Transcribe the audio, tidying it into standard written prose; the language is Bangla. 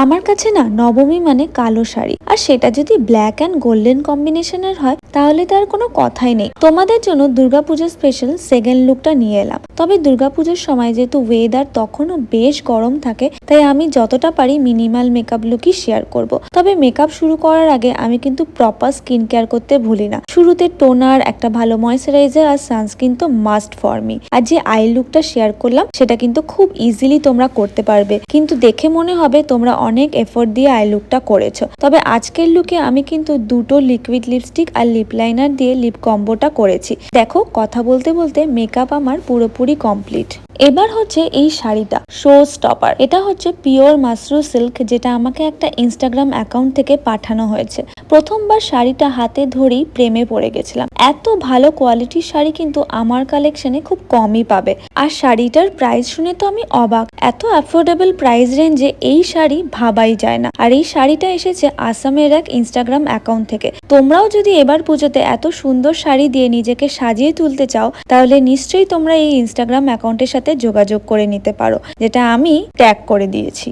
আমার কাছে না নবমী মানে কালো শাড়ি, আর সেটা যদি ব্ল্যাক অ্যান্ড গোল্ডেন কম্বিনেশনের হয় তাহলে তার কোনো কথাই নেই। তোমাদের জন্য দুর্গাপুজোর স্পেশাল সেকেন্ড লুকটা নিয়ে এলাম। তবে দুর্গাপুজোর সময় যেহেতু ওয়েদার তখনও বেশ গরম থাকে, তাই আমি যতটা পারি মিনিমাল মেকআপ লুকই শেয়ার করব। তবে মেকআপ শুরু করার আগে আমি কিন্তু প্রপার স্কিন কেয়ার করতে ভুলি না। শুরুতে টোনার, একটা ভালো ময়শ্চারাইজার আর সানস্ক্রিন তো মাস্ট ফর মি। আর যে আই লুকটা শেয়ার করলাম সেটা কিন্তু খুব ইজিলি তোমরা করতে পারবে, কিন্তু দেখে মনে হবে তোমরা অনেক এফোর্ট দিয়ে আই লুকটা করেছো। তবে আজকের লুকে আমি কিন্তু দুটো লিকুইড লিপস্টিক আর লিপ লাইনার দিয়ে লিপ কম্বোটা করেছি। দেখো, কথা বলতে বলতে মেকআপ আমার পুরোপুরি কমপ্লিট। এবার হচ্ছে এই শাড়িটা শো স্টপার। এটা হচ্ছে পিওর মাশরু সিল্ক, যেটা আমাকে একটা ইনস্টাগ্রাম অ্যাকাউন্ট থেকে পাঠানো হয়েছে। প্রথমবার শাড়িটা হাতে ধরেই প্রেমে পড়ে গেছিলাম। এত ভালো কোয়ালিটির শাড়ি কিন্তু আমার কালেকশনে খুব কমই পাবে। আর শাড়িটার প্রাইস শুনে তো আমি অবাক। এত অ্যাফোর্ডেবল প্রাইস রেঞ্জে এই শাড়ি ভাবাই যায় না। আর এই শাড়িটা এসেছে আসামের এক ইনস্টাগ্রাম অ্যাকাউন্ট থেকে। তোমরাও যদি এবার পুজোতে এত সুন্দর শাড়ি দিয়ে নিজেকে সাজিয়ে তুলতে চাও, তাহলে নিশ্চয়ই তোমরা এই ইনস্টাগ্রাম অ্যাকাউন্টের সাথে যোগাযোগ করে নিতে পারো, যেটা আমি ট্যাগ করে দিয়েছি।